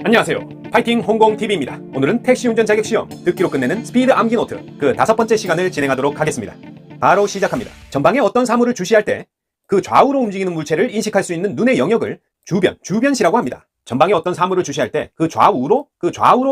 안녕하세요. 파이팅 홍공TV입니다. 오늘은 택시운전 자격시험 듣기로 끝내는 스피드 암기 노트 그 5번째 시간을 진행하도록 하겠습니다. 바로 시작합니다. 전방에 어떤 사물을 주시할 때 그 좌우로 움직이는 물체를 인식할 수 있는 눈의 영역을 주변시라고 합니다. 전방에 어떤 사물을 주시할 때 그 좌우로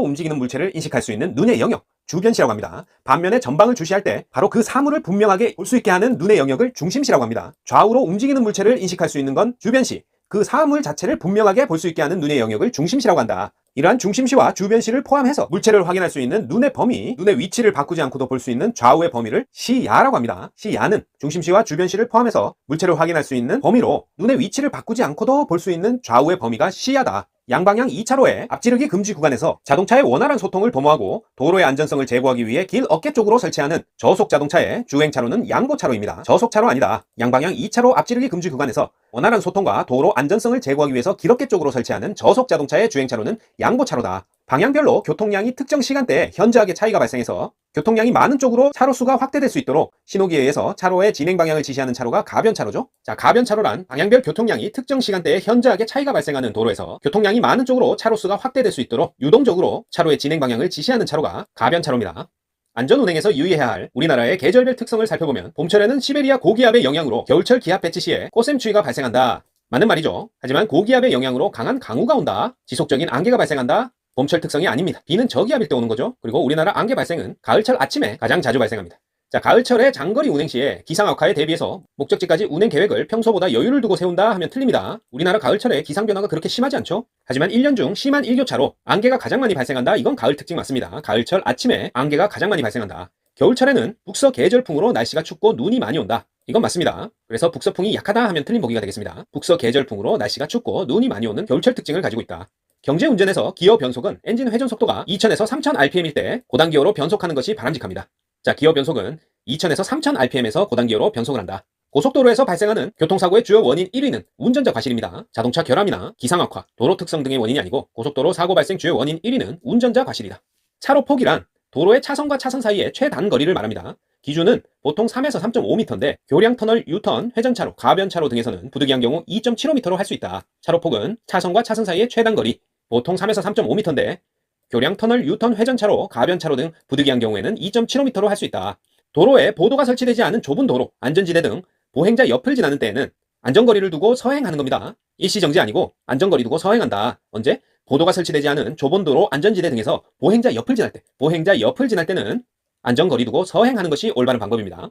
움직이는 물체를 인식할 수 있는 눈의 영역 주변시라고 합니다. 반면에 전방을 주시할 때 바로 그 사물을 분명하게 볼 수 있게 하는 눈의 영역을 중심시라고 합니다. 좌우로 움직이는 물체를 인식할 수 있는 건 주변시, 그 사물 자체를 분명하게 볼 수 있게 하는 눈의 영역을 중심시라고 한다. 이러한 중심시와 주변시를 포함해서 물체를 확인할 수 있는 눈의 범위, 눈의 위치를 바꾸지 않고도 볼 수 있는 좌우의 범위를 시야라고 합니다. 시야는 중심시와 주변시를 포함해서 물체를 확인할 수 있는 범위로 눈의 위치를 바꾸지 않고도 볼 수 있는 좌우의 범위가 시야다. 양방향 2차로의 앞지르기 금지 구간에서 자동차의 원활한 소통을 도모하고 도로의 안전성을 제고하기 위해 길 어깨 쪽으로 설치하는 저속 자동차의 주행차로는 양보차로입니다. 저속차로 아니다. 양방향 2차로 앞지르기 금지 구간에서 원활한 소통과 도로 안전성을 제고하기 위해서 길 어깨 쪽으로 설치하는 저속 자동차의 주행차로는 양보차로다. 방향별로 교통량이 특정 시간대에 현저하게 차이가 발생해서 교통량이 많은 쪽으로 차로수가 확대될 수 있도록 신호기에 의해서 차로의 진행 방향을 지시하는 차로가 가변차로죠. 자, 가변차로란 방향별 교통량이 특정 시간대에 현저하게 차이가 발생하는 도로에서 교통량이 많은 쪽으로 차로수가 확대될 수 있도록 유동적으로 차로의 진행 방향을 지시하는 차로가 가변차로입니다. 안전운행에서 유의해야 할 우리나라의 계절별 특성을 살펴보면 봄철에는 시베리아 고기압의 영향으로 겨울철 기압 배치 시에 꽃샘추위가 발생한다. 맞는 말이죠. 하지만 고기압의 영향으로 강한 강우가 온다. 지속적인 안개가 발생한다. 봄철 특성이 아닙니다. 비는 저기압일 때 오는 거죠. 그리고 우리나라 안개 발생은 가을철 아침에 가장 자주 발생합니다. 자, 가을철의 장거리 운행 시에 기상 악화에 대비해서 목적지까지 운행 계획을 평소보다 여유를 두고 세운다 하면 틀립니다. 우리나라 가을철에 기상 변화가 그렇게 심하지 않죠? 하지만 1년 중 심한 일교차로 안개가 가장 많이 발생한다. 이건 가을 특징 맞습니다. 가을철 아침에 안개가 가장 많이 발생한다. 겨울철에는 북서 계절풍으로 날씨가 춥고 눈이 많이 온다. 이건 맞습니다. 그래서 북서풍이 약하다 하면 틀린 보기가 되겠습니다. 북서 계절풍으로 날씨가 춥고 눈이 많이 오는 겨울철 특징을 가지고 있다. 경제운전에서 기어 변속은 엔진 회전 속도가 2000에서 3000rpm일 때 고단기어로 변속하는 것이 바람직합니다. 자, 기어 변속은 2000에서 3000rpm에서 고단기어로 변속을 한다. 고속도로에서 발생하는 교통사고의 주요 원인 1위는 운전자 과실입니다. 자동차 결함이나 기상악화, 도로 특성 등의 원인이 아니고 고속도로 사고 발생 주요 원인 1위는 운전자 과실이다. 차로 폭이란 도로의 차선과 차선 사이의 최단거리를 말합니다. 기준은 보통 3에서 3.5m인데 교량 터널, 유턴, 회전차로, 가변차로 등에서는 부득이한 경우 2.75m로 할 수 있다. 차로폭은 차선과 차선 사이의 최단거리, 보통 3에서 3.5m인데 교량 터널, 유턴, 회전차로, 가변차로 등 부득이한 경우에는 2.75m로 할 수 있다. 도로에 보도가 설치되지 않은 좁은 도로, 안전지대 등 보행자 옆을 지나는 때에는 안전거리를 두고 서행하는 겁니다. 일시정지 아니고 안전거리 두고 서행한다. 언제? 보도가 설치되지 않은 좁은 도로, 안전지대 등에서 보행자 옆을 지날 때는 안전거리 두고 서행하는 것이 올바른 방법입니다.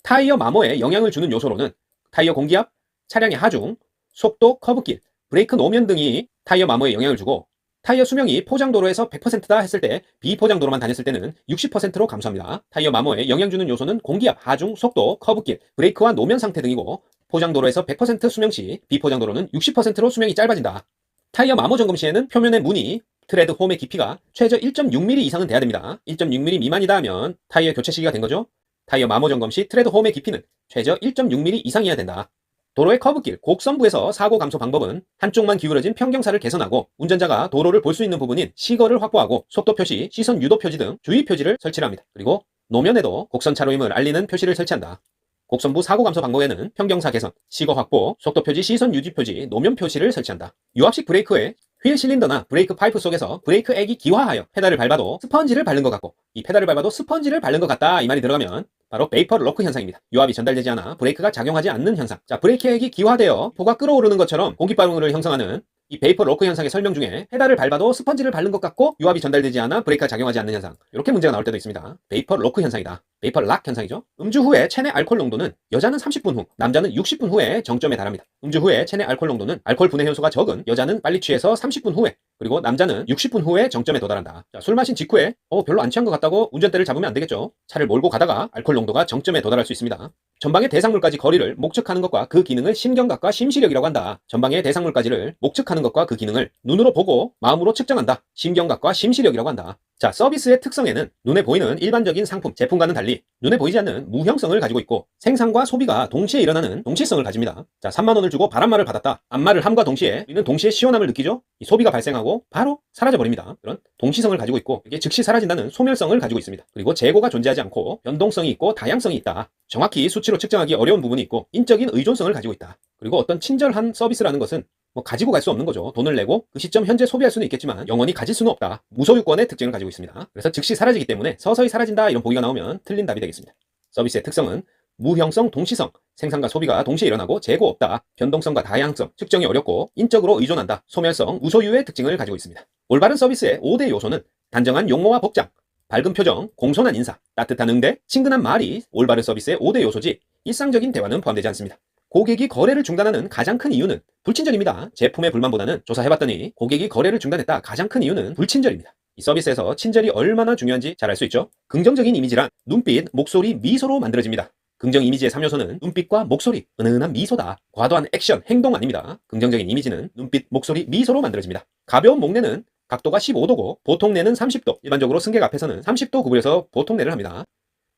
타이어 마모에 영향을 주는 요소로는 타이어 공기압, 차량의 하중, 속도, 커브길, 브레이크 노면 등이 타이어 마모에 영향을 주고 타이어 수명이 포장도로에서 100%다 했을 때 비포장도로만 다녔을 때는 60%로 감소합니다. 타이어 마모에 영향 주는 요소는 공기압, 하중, 속도, 커브길, 브레이크와 노면 상태 등이고 포장도로에서 100% 수명 시 비포장도로는 60%로 수명이 짧아진다. 타이어 마모 점검 시에는 표면의 무늬, 트레드 홈의 깊이가 최저 1.6mm 이상은 돼야 됩니다. 1.6mm 미만이다 하면 타이어 교체 시기가 된 거죠. 타이어 마모 점검 시 트레드 홈의 깊이는 최저 1.6mm 이상이어야 된다. 도로의 커브길, 곡선부에서 사고 감소 방법은 한쪽만 기울어진 평경사를 개선하고 운전자가 도로를 볼 수 있는 부분인 시거를 확보하고 속도 표시, 시선 유도 표지 등 주의 표지를 설치를 합니다. 그리고 노면에도 곡선 차로임을 알리는 표시를 설치한다. 곡선부 사고 감소 방법에는 평경사 개선, 시거 확보, 속도 표지, 시선 유지 표지, 노면 표시를 설치한다. 유압식 브레이크에 휠 실린더나 브레이크 파이프 속에서 브레이크 액이 기화하여 페달을 밟아도 스펀지를 바른 것 같고 이 페달을 밟아도 스펀지를 바른 것 같다 이 말이 들어가면 바로 베이퍼 럭크 현상입니다. 유압이 전달되지 않아 브레이크가 작용하지 않는 현상. 자, 브레이크 액이 기화되어 포가 끓어오르는 것처럼 공기방울을 형성하는 이 베이퍼 럭크 현상의 설명 중에 페달을 밟아도 스펀지를 바른 것 같고 유압이 전달되지 않아 브레이크가 작용하지 않는 현상. 이렇게 문제가 나올 때도 있습니다. 베이퍼 럭크 현상이다. 베이퍼 락 현상이죠. 음주 후에 체내 알코올 농도는 여자는 30분 후, 남자는 60분 후에 정점에 달합니다. 음주 후에 체내 알코올 농도는 알코올 분해 효소가 적은 여자는 빨리 취해서 30분 후에, 그리고 남자는 60분 후에 정점에 도달한다. 자, 술 마신 직후에 별로 안 취한 것 같다고 운전대를 잡으면 안 되겠죠. 차를 몰고 가다가 알코올 농도가 정점에 도달할 수 있습니다. 전방의 대상물까지 거리를 목측하는 것과 그 기능을 심경각과 심시력이라고 한다. 전방의 대상물까지를 목측하는 것과 그 기능을 눈으로 보고 마음으로 측정한다. 심경각과 심시력이라고 한다. 자, 서비스의 특성에는 눈에 보이는 일반적인 상품, 제품과는 달리 눈에 보이지 않는 무형성을 가지고 있고 생산과 소비가 동시에 일어나는 동시성을 가집니다. 자, 3만 원을 주고 바람말을 받았다. 앞말을 함과 동시에 우리는 동시에 시원함을 느끼죠. 이 소비가 발생하고 바로 사라져버립니다. 그런 동시성을 가지고 있고 이게 즉시 사라진다는 소멸성을 가지고 있습니다. 그리고 재고가 존재하지 않고 변동성이 있고 다양성이 있다. 정확히 수치로 측정하기 어려운 부분이 있고 인적인 의존성을 가지고 있다. 그리고 어떤 친절한 서비스라는 것은 뭐 가지고 갈 수 없는 거죠. 돈을 내고 그 시점 현재 소비할 수는 있겠지만 영원히 가질 수는 없다. 무소유권의 특징을 가지고 있습니다. 그래서 즉시 사라지기 때문에 서서히 사라진다 이런 보기가 나오면 틀린 답이 되겠습니다. 서비스의 특성은 무형성, 동시성, 생산과 소비가 동시에 일어나고 재고 없다, 변동성과 다양성, 측정이 어렵고 인적으로 의존한다, 소멸성, 무소유의 특징을 가지고 있습니다. 올바른 서비스의 5대 요소는 단정한 용모와 복장, 밝은 표정, 공손한 인사, 따뜻한 응대, 친근한 말이 올바른 서비스의 5대 요소지 일상적인 대화는 포함되지 않습니다. 고객이 거래를 중단하는 가장 큰 이유는 불친절입니다. 제품의 불만보다는 조사해봤더니 고객이 거래를 중단했다 가장 큰 이유는 불친절입니다. 이 서비스에서 친절이 얼마나 중요한지 잘 알 수 있죠. 긍정적인 이미지란 눈빛, 목소리, 미소로 만들어집니다. 긍정 이미지의 3요소는 눈빛과 목소리, 은은한 미소다. 과도한 액션, 행동 아닙니다. 긍정적인 이미지는 눈빛, 목소리, 미소로 만들어집니다. 가벼운 목내는 각도가 15도고 보통 내는 30도, 일반적으로 승객 앞에서는 30도 구부려서 보통 내를 합니다.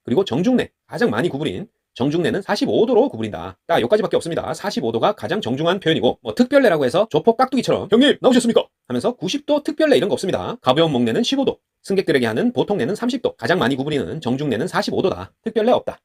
그리고 정중내, 가장 많이 구부린 정중내는 45도로 구부린다. 딱 여기까지밖에 없습니다. 45도가 가장 정중한 표현이고 뭐 특별내라고 해서 조폭 깍두기처럼 형님 나오셨습니까? 하면서 90도 특별내 이런 거 없습니다. 가벼운 목내는 15도, 승객들에게 하는 보통내는 30도, 가장 많이 구부리는 정중내는 45도다. 특별내 없다.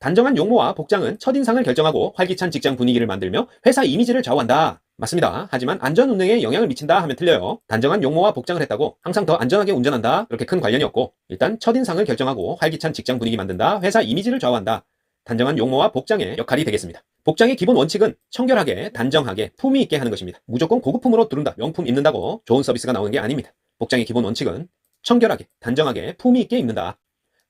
단정한 용모와 복장은 첫인상을 결정하고 활기찬 직장 분위기를 만들며 회사 이미지를 좌우한다. 맞습니다. 하지만 안전 운행에 영향을 미친다 하면 틀려요. 단정한 용모와 복장을 했다고 항상 더 안전하게 운전한다, 그렇게 큰 관련이 없고, 일단 첫인상을 결정하고 활기찬 직장 분위기 만든다, 회사 이미지를 좌우한다. 단정한 용모와 복장의 역할이 되겠습니다. 복장의 기본 원칙은 청결하게, 단정하게, 품위 있게 하는 것입니다. 무조건 고급품으로 두른다, 명품 입는다고 좋은 서비스가 나오는 게 아닙니다. 복장의 기본 원칙은 청결하게, 단정하게, 품위 있게 입는다.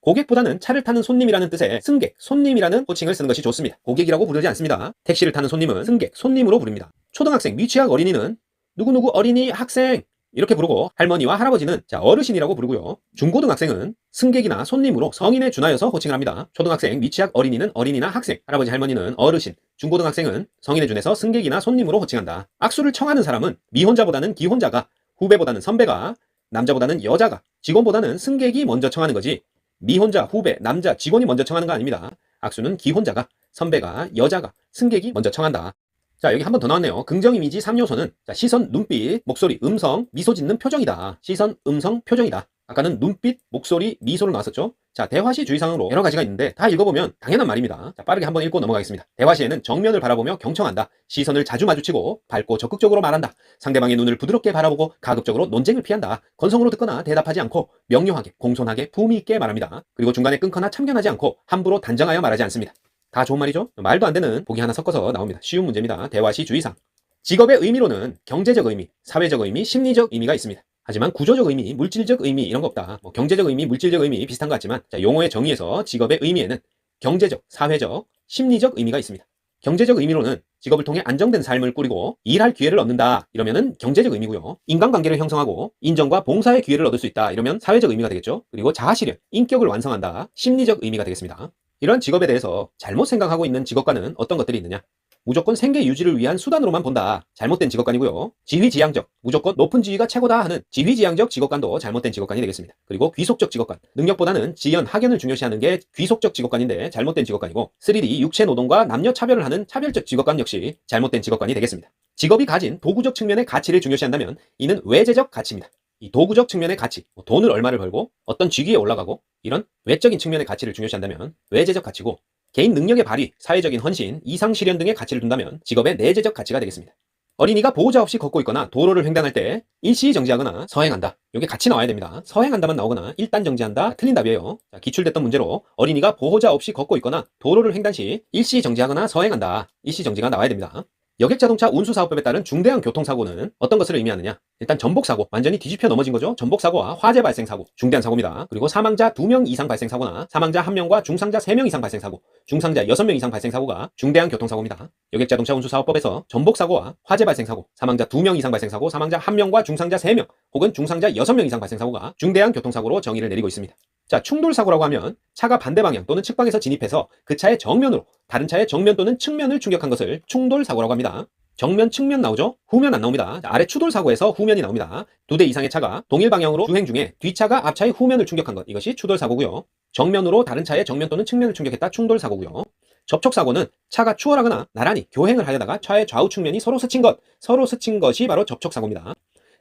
고객보다는 차를 타는 손님이라는 뜻의 승객, 손님이라는 호칭을 쓰는 것이 좋습니다. 고객이라고 부르지 않습니다. 택시를 타는 손님은 승객, 손님으로 부릅니다. 초등학생, 미취학 어린이는 누구누구 어린이, 학생 이렇게 부르고, 할머니와 할아버지는 어르신이라고 부르고요. 중고등학생은 승객이나 손님으로 성인에 준하여서 호칭을 합니다. 초등학생, 미취학 어린이는 어린이나 학생, 할아버지, 할머니는 어르신, 중고등학생은 성인에 준해서 승객이나 손님으로 호칭한다. 악수를 청하는 사람은 미혼자보다는 기혼자가, 후배보다는 선배가, 남자보다는 여자가, 직원보다는 승객이 먼저 청하는 거지, 미혼자, 후배, 남자, 직원이 먼저 청하는 거 아닙니다. 악수는 기혼자가, 선배가, 여자가, 승객이 먼저 청한다. 자, 여기 한 번 더 나왔네요. 긍정 이미지 3요소는 시선, 눈빛, 목소리, 음성, 미소 짓는 표정이다. 시선, 음성, 표정이다. 아까는 눈빛, 목소리, 미소로 나왔었죠. 자, 대화시 주의사항으로 여러 가지가 있는데 다 읽어보면 당연한 말입니다. 자, 빠르게 한번 읽고 넘어가겠습니다. 대화시에는 정면을 바라보며 경청한다. 시선을 자주 마주치고 밝고 적극적으로 말한다. 상대방의 눈을 부드럽게 바라보고 가급적으로 논쟁을 피한다. 건성으로 듣거나 대답하지 않고 명료하게, 공손하게, 품위 있게 말합니다. 그리고 중간에 끊거나 참견하지 않고 함부로 단정하여 말하지 않습니다. 다 좋은 말이죠? 말도 안 되는 보기 하나 섞어서 나옵니다. 쉬운 문제입니다. 대화시 주의사항. 직업의 의미로는 경제적 의미, 사회적 의미, 심리적 의미가 있습니다. 하지만 구조적 의미, 물질적 의미 이런 거 없다. 뭐 경제적 의미, 물질적 의미 비슷한 것 같지만, 용어의 정의에서 직업의 의미에는 경제적, 사회적, 심리적 의미가 있습니다. 경제적 의미로는 직업을 통해 안정된 삶을 꾸리고 일할 기회를 얻는다, 이러면은 경제적 의미고요. 인간관계를 형성하고 인정과 봉사의 기회를 얻을 수 있다, 이러면 사회적 의미가 되겠죠. 그리고 자아실현, 인격을 완성한다, 심리적 의미가 되겠습니다. 이런 직업에 대해서 잘못 생각하고 있는 직업관은 어떤 것들이 있느냐? 무조건 생계 유지를 위한 수단으로만 본다. 잘못된 직업관이고요. 지휘지향적, 무조건 높은 지위가 최고다 하는 지휘지향적 직업관도 잘못된 직업관이 되겠습니다. 그리고 귀속적 직업관, 능력보다는 지연, 학연을 중요시하는 게 귀속적 직업관인데 잘못된 직업관이고, 3D, 육체 노동과 남녀 차별을 하는 차별적 직업관 역시 잘못된 직업관이 되겠습니다. 직업이 가진 도구적 측면의 가치를 중요시한다면 이는 외재적 가치입니다. 이 도구적 측면의 가치, 돈을 얼마를 벌고 어떤 직위에 올라가고 이런 외적인 측면의 가치를 중요시한다면 외재적 가치고, 개인 능력의 발휘, 사회적인 헌신, 이상 실현 등의 가치를 둔다면 직업의 내재적 가치가 되겠습니다. 어린이가 보호자 없이 걷고 있거나 도로를 횡단할 때 일시 정지하거나 서행한다. 이게 같이 나와야 됩니다. 서행한다만 나오거나 일단 정지한다, 틀린 답이에요. 자, 기출됐던 문제로 어린이가 보호자 없이 걷고 있거나 도로를 횡단 시 일시 정지하거나 서행한다, 일시 정지가 나와야 됩니다. 여객자동차 운수사업법에 따른 중대한 교통사고는 어떤 것을 의미하느냐? 일단 전복사고, 완전히 뒤집혀 넘어진 거죠. 전복사고와 화재 발생사고, 중대한 사고입니다. 그리고 사망자 2명 이상 발생사고나 사망자 1명과 중상자 3명 이상 발생사고, 중상자 6명 이상 발생사고가 중대한 교통사고입니다. 여객자동차 운수사업법에서 전복사고와 화재 발생사고, 사망자 2명 이상 발생사고, 사망자 1명과 중상자 3명 혹은 중상자 6명 이상 발생사고가 중대한 교통사고로 정의를 내리고 있습니다. 자, 충돌사고라고 하면 차가 반대 방향 또는 측방에서 진입해서 그 차의 정면으로 다른 차의 정면 또는 측면을 충격한 것을 충돌사고라고 합니다. 정면, 측면 나오죠? 후면 안 나옵니다. 자, 아래 추돌사고에서 후면이 나옵니다. 2대 이상의 차가 동일 방향으로 주행 중에 뒷차가 앞차의 후면을 충격한 것, 이것이 추돌사고고요. 정면으로 다른 차의 정면 또는 측면을 충격했다, 충돌사고고요. 접촉사고는 차가 추월하거나 나란히 교행을 하려다가 차의 좌우 측면이 서로 스친 것이 바로 접촉사고입니다.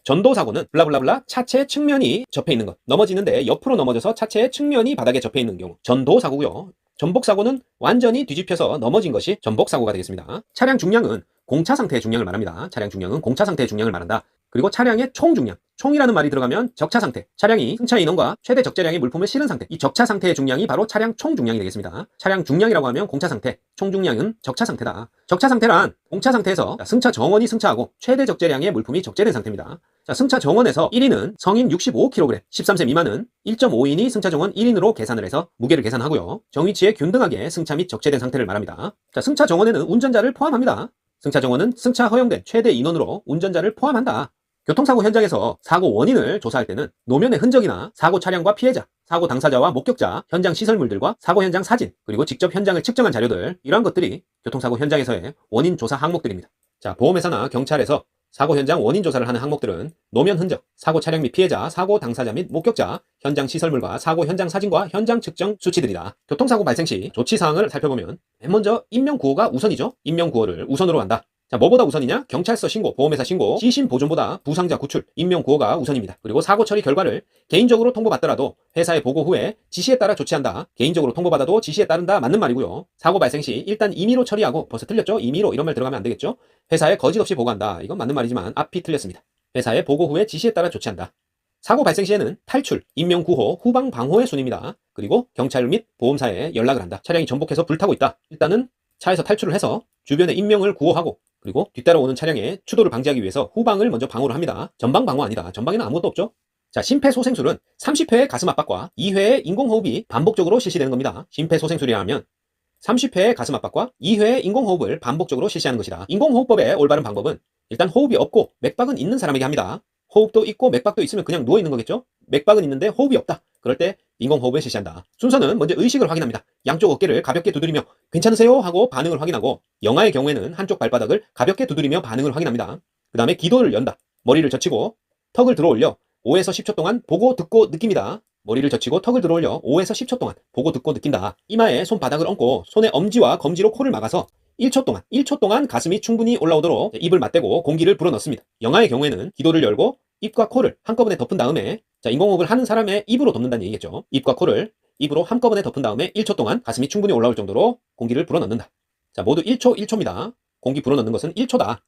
전도사고는 블라블라블라 차체의 측면이 접해 있는 것, 넘어지는데 옆으로 넘어져서 차체의 측면이 바닥에 접해 있는 경우, 전도사고고요. 전복사고는 완전히 뒤집혀서 넘어진 것이 전복사고가 되겠습니다. 차량 중량은 공차 상태의 중량을 말합니다. 차량 중량은 공차 상태의 중량을 말한다. 그리고 차량의 총 중량, 총이라는 말이 들어가면 적차 상태, 차량이 승차 인원과 최대 적재량의 물품을 실은 상태, 이 적차 상태의 중량이 바로 차량 총 중량이 되겠습니다. 차량 중량이라고 하면 공차 상태, 총 중량은 적차 상태다. 적차 상태란 공차 상태에서 승차 정원이 승차하고 최대 적재량의 물품이 적재된 상태입니다. 자, 승차 정원에서 1인은 성인 65kg, 13세 미만은 1.5인이 승차 정원 1인으로 계산을 해서 무게를 계산하고요. 정위치에 균등하게 승차 및 적재된 상태를 말합니다. 자, 승차 정원에는 운전자를 포함합니다. 승차 정원은 승차 허용된 최대 인원으로 운전자를 포함한다. 교통사고 현장에서 사고 원인을 조사할 때는 노면의 흔적이나 사고 차량과 피해자, 사고 당사자와 목격자, 현장 시설물들과 사고 현장 사진, 그리고 직접 현장을 측정한 자료들, 이러한 것들이 교통사고 현장에서의 원인 조사 항목들입니다. 자, 보험회사나 경찰에서 사고 현장 원인 조사를 하는 항목들은 노면 흔적, 사고 차량 및 피해자, 사고 당사자 및 목격자, 현장 시설물과 사고 현장 사진과 현장 측정 수치들이다. 교통사고 발생 시 조치사항을 살펴보면 맨 먼저 인명구호가 우선이죠. 인명구호를 우선으로 한다. 자, 뭐보다 우선이냐? 경찰서 신고, 보험회사 신고, 시신 보존보다 부상자 구출, 인명구호가 우선입니다. 그리고 사고 처리 결과를 개인적으로 통보받더라도 회사에 보고 후에 지시에 따라 조치한다. 개인적으로 통보받아도 지시에 따른다. 맞는 말이고요. 사고 발생 시 일단 임의로 처리하고, 벌써 틀렸죠? 임의로 이런 말 들어가면 안 되겠죠? 회사에 거짓 없이 보고한다. 이건 맞는 말이지만 앞이 틀렸습니다. 회사에 보고 후에 지시에 따라 조치한다. 사고 발생 시에는 탈출, 인명구호, 후방방호의 순입니다. 그리고 경찰 및 보험사에 연락을 한다. 차량이 전복해서 불타고 있다. 일단은 차에서 탈출을 해서 주변의 인명을 구호하고, 그리고 뒤따라오는 차량의 추돌을 방지하기 위해서 후방을 먼저 방호를 합니다. 전방 방호 아니다. 전방에는 아무것도 없죠. 자, 심폐소생술은 30회의 가슴 압박과 2회의 인공호흡이 반복적으로 실시되는 겁니다. 심폐소생술이라 하면 30회의 가슴 압박과 2회의 인공호흡을 반복적으로 실시하는 것이다. 인공호흡법의 올바른 방법은 일단 호흡이 없고 맥박은 있는 사람에게 합니다. 호흡도 있고 맥박도 있으면 그냥 누워있는 거겠죠? 맥박은 있는데 호흡이 없다. 그럴 때 인공호흡을 실시한다. 순서는 먼저 의식을 확인합니다. 양쪽 어깨를 가볍게 두드리며 괜찮으세요? 하고 반응을 확인하고, 영아의 경우에는 한쪽 발바닥을 가볍게 두드리며 반응을 확인합니다. 그 다음에 기도를 연다. 머리를 젖히고 턱을 들어올려 5에서 10초 동안 보고 듣고 느낍니다. 머리를 젖히고 턱을 들어올려 5에서 10초 동안 보고 듣고 느낀다. 이마에 손바닥을 얹고 손의 엄지와 검지로 코를 막아서 1초 동안 가슴이 충분히 올라오도록 입을 맞대고 공기를 불어넣습니다. 영아의 경우에는 기도를 열고 입과 코를 한꺼번에 덮은 다음에, 자, 인공호흡을 하는 사람의 입으로 덮는다는 얘기겠죠. 입과 코를 입으로 한꺼번에 덮은 다음에 1초 동안 가슴이 충분히 올라올 정도로 공기를 불어넣는다. 자, 모두 1초입니다. 공기 불어넣는 것은 1초다.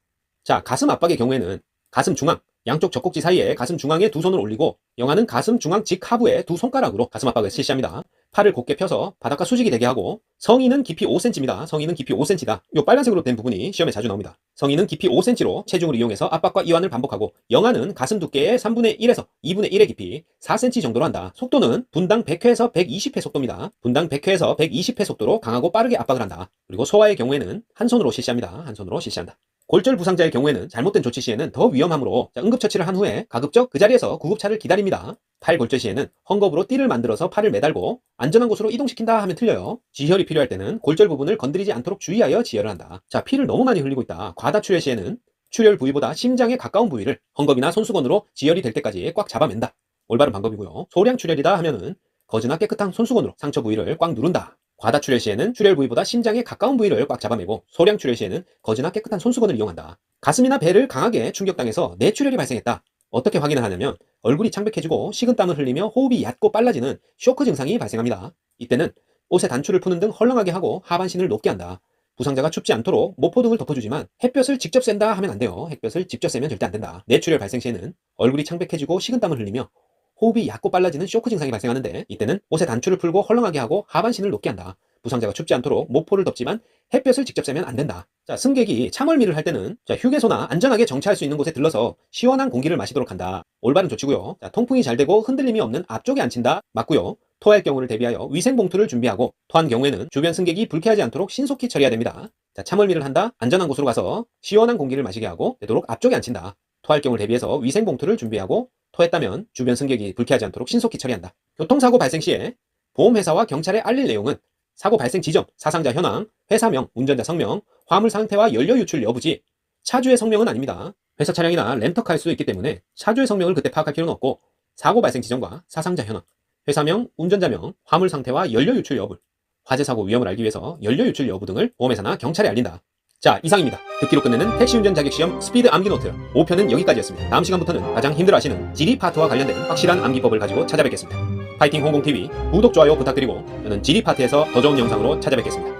자, 가슴 압박의 경우에는 가슴 중앙, 양쪽 젖꼭지 사이에 가슴 중앙에 두 손을 올리고, 영아는 가슴 중앙 직하부에 두 손가락으로 가슴 압박을 실시합니다. 팔을 곧게 펴서 바닥과 수직이 되게 하고, 성인은 깊이 5cm입니다. 성인은 깊이 5cm다. 이 빨간색으로 된 부분이 시험에 자주 나옵니다. 성인은 깊이 5cm로 체중을 이용해서 압박과 이완을 반복하고, 영아는 가슴 두께의 3분의 1에서 2분의 1의 깊이 4cm 정도로 한다. 속도는 분당 100회에서 120회 속도입니다. 분당 100회에서 120회 속도로 강하고 빠르게 압박을 한다. 그리고 소아의 경우에는 한 손으로 실시합니다. 한 손으로 실시한다. 골절 부상자의 경우에는 잘못된 조치 시에는 더 위험하므로 응급처치를 한 후에 가급적 그 자리에서 구급차를 기다립니다. 팔 골절 시에는 헝겊으로 띠를 만들어서 팔을 매달고 안전한 곳으로 이동시킨다 하면 틀려요. 지혈이 필요할 때는 골절 부분을 건드리지 않도록 주의하여 지혈을 한다. 자, 피를 너무 많이 흘리고 있다. 과다 출혈 시에는 출혈 부위보다 심장에 가까운 부위를 헝겊이나 손수건으로 지혈이 될 때까지 꽉 잡아맨다. 올바른 방법이고요. 소량 출혈이다 하면은 거즈나 깨끗한 손수건으로 상처 부위를 꽉 누른다. 과다 출혈 시에는 출혈 부위보다 심장에 가까운 부위를 꽉 잡아매고, 소량 출혈 시에는 거즈나 깨끗한 손수건을 이용한다. 가슴이나 배를 강하게 충격당해서 뇌출혈이 발생했다. 어떻게 확인을 하냐면 얼굴이 창백해지고 식은땀을 흘리며 호흡이 얕고 빨라지는 쇼크 증상이 발생합니다. 이때는 옷에 단추를 푸는 등 헐렁하게 하고 하반신을 높게 한다. 부상자가 춥지 않도록 모포 등을 덮어주지만 햇볕을 직접 쐰다 하면 안 돼요. 햇볕을 직접 쐬면 절대 안 된다. 뇌출혈 발생 시에는 얼굴이 창백해지고 식은땀을 흘리며 호흡이 얕고 빨라지는 쇼크 증상이 발생하는데, 이때는 옷에 단추를 풀고 헐렁하게 하고 하반신을 높게 한다. 부상자가 춥지 않도록 모포를 덮지만 햇볕을 직접 쐬면 안 된다. 자, 승객이 참얼미를 할 때는 휴게소나 안전하게 정차할 수 있는 곳에 들러서 시원한 공기를 마시도록 한다. 올바른 조치고요. 자, 통풍이 잘 되고 흔들림이 없는 앞쪽에 앉힌다. 맞고요. 토할 경우를 대비하여 위생봉투를 준비하고, 토한 경우에는 주변 승객이 불쾌하지 않도록 신속히 처리해야 됩니다. 자, 참얼미를 한다. 안전한 곳으로 가서 시원한 공기를 마시게 하고 되도록 앞쪽에 앉힌다. 토할 경우를 대비해서 위생봉투를 준비하고, 토했다면 주변 승객이 불쾌하지 않도록 신속히 처리한다. 교통사고 발생 시에 보험회사와 경찰에 알릴 내용은 사고 발생 지점, 사상자 현황, 회사명, 운전자 성명, 화물 상태와 연료 유출 여부지, 차주의 성명은 아닙니다. 회사 차량이나 렌터카일 수도 있기 때문에 차주의 성명을 그때 파악할 필요는 없고, 사고 발생 지점과 사상자 현황, 회사명, 운전자명, 화물 상태와 연료 유출 여부, 화재 사고 위험을 알기 위해서 연료 유출 여부 등을 보험회사나 경찰에 알린다. 자, 이상입니다. 듣기로 끝내는 택시운전 자격시험 스피드 암기노트 5편은 여기까지였습니다. 다음 시간부터는 가장 힘들어하시는 지리 파트와 관련된 확실한 암기법을 가지고 찾아뵙겠습니다. 파이팅 홍콩TV 구독, 좋아요 부탁드리고 저는 지리 파트에서 더 좋은 영상으로 찾아뵙겠습니다.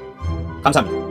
감사합니다.